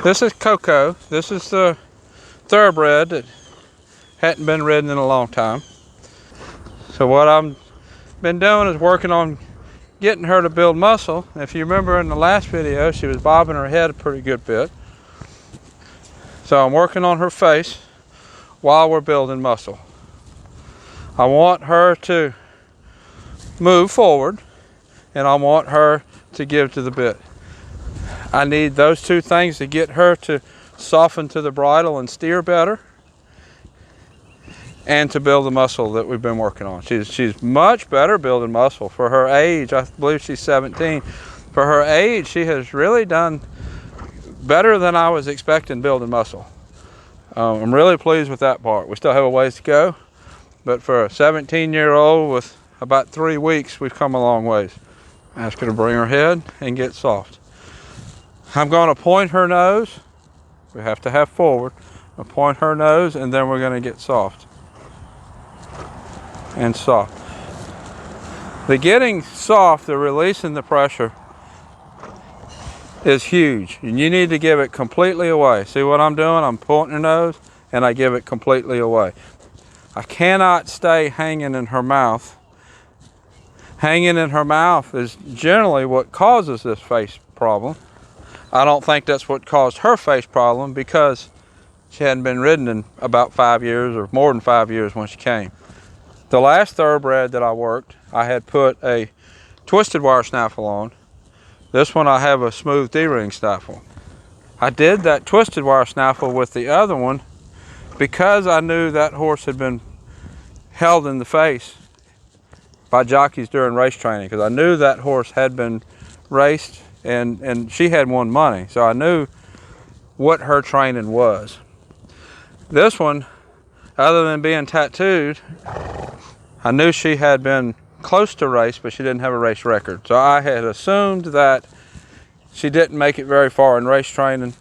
This is Coco. This is the thoroughbred that hadn't been ridden in a long time. So what I've been doing is working on getting her to build muscle. If you remember in the last video, she was bobbing her head a pretty good bit. So I'm working on her face while we're building muscle. I want her to move forward and I want her to give to the bit. I need those two things to get her to soften to the bridle and steer better, and to build the muscle that we've been working on. She's much better building muscle for her age. I believe she's 17. For her age, she has really done better than I was expecting building muscle. I'm really pleased with that part. We still have a ways to go, but for a 17-year-old with about 3 weeks, we've come a long ways. Ask her to bring her head and get soft. I'm going to point her nose. We have to have forward. I'll point her nose, and then we're going to get soft. And soft. The getting soft, the releasing the pressure, is huge. And you need to give it completely away. See what I'm doing? I'm pointing her nose, and I give it completely away. I cannot stay hanging in her mouth. Hanging in her mouth is generally what causes this face problem. I don't think that's what caused her face problem, because she hadn't been ridden in about 5 years, or more than 5 years when she came. The last thoroughbred that I worked, I had put a twisted wire snaffle on. This one I have a smooth D-ring snaffle. I did that twisted wire snaffle with the other one because I knew that horse had been held in the face by jockeys during race training, because I knew that horse had been raced and she had won money, so I knew what her training was. This one, other than being tattooed, I knew she had been close to race, but she didn't have a race record. So I had assumed that she didn't make it very far in race training,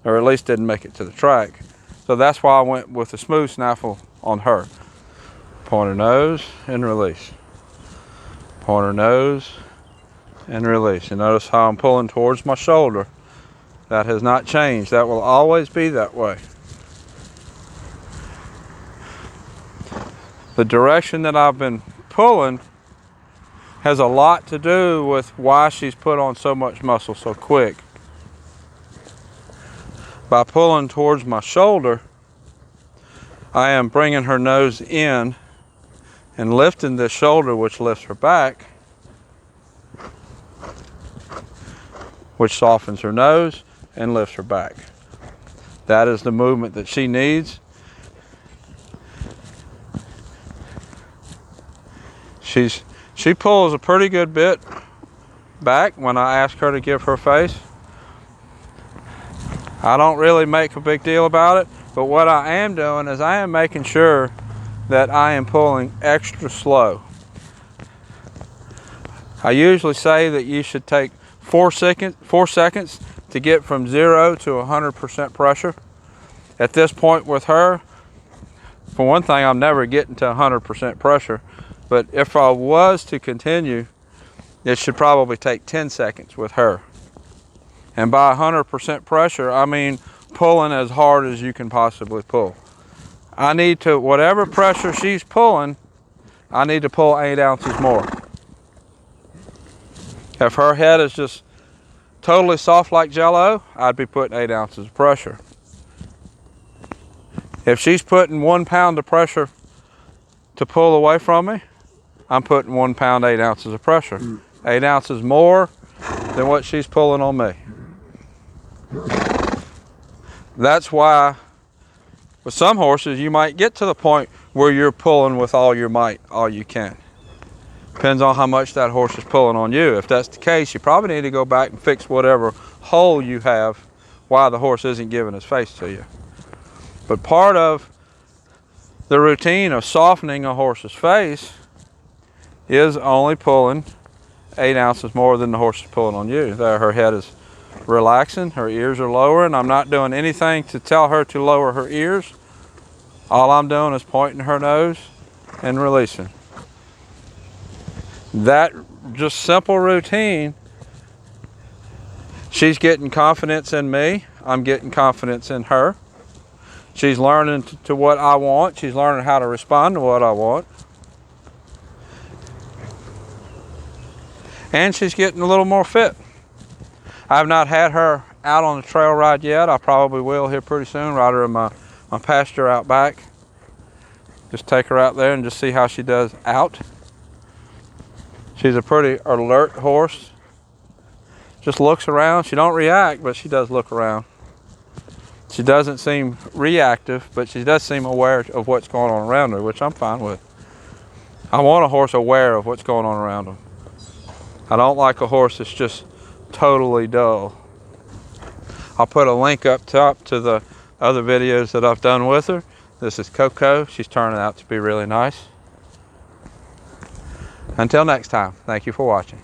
or at least didn't make it to the track. So that's why I went with the smooth snaffle on her. Point her nose and release. Point her nose and release. And notice how I'm pulling towards my shoulder. That has not changed. That will always be that way. The direction that I've been pulling has a lot to do with why she's put on so much muscle so quick. By pulling towards my shoulder, I am bringing her nose in and lifting this shoulder, which lifts her back, which softens her nose and lifts her back. That is the movement that she needs. She pulls a pretty good bit back when I ask her to give her face. I don't really make a big deal about it, but what I am doing is I am making sure that I am pulling extra slow. I usually say that you should take 4 seconds to get from 0 to 100% pressure. At this point with her, for one thing, I'm never getting to 100% pressure, but if I was to continue, it should probably take 10 seconds with her. And by 100% pressure, I mean pulling as hard as you can possibly pull. I need to, whatever pressure she's pulling, I need to pull 8 ounces more. If her head is just totally soft like Jell-O, I'd be putting 8 ounces of pressure. If she's putting 1 pound of pressure to pull away from me, I'm putting 1 pound, 8 ounces of pressure. 8 ounces more than what she's pulling on me. That's why with some horses you might get to the point where you're pulling with all your might, all you can. Depends on how much that horse is pulling on you. If that's the case, you probably need to go back and fix whatever hole you have why the horse isn't giving his face to you. But part of the routine of softening a horse's face is only pulling 8 ounces more than the horse is pulling on you. There, her head is relaxing, her ears are lowering. I'm not doing anything to tell her to lower her ears. All I'm doing is pointing her nose and releasing. That just simple routine, she's getting confidence in me. I'm getting confidence in her. She's learning to what I want. She's learning how to respond to what I want. And she's getting a little more fit. I've not had her out on the trail ride yet. I probably will here pretty soon. Ride her in my pasture out back. Just take her out there and just see how she does out. She's a pretty alert horse. Just looks around. She don't react, but she does look around. She doesn't seem reactive, but she does seem aware of what's going on around her, which I'm fine with. I want a horse aware of what's going on around him. I don't like a horse that's just totally dull. I'll put a link up top to the other videos that I've done with her. This is Coco. She's turning out to be really nice. Until next time, thank you for watching.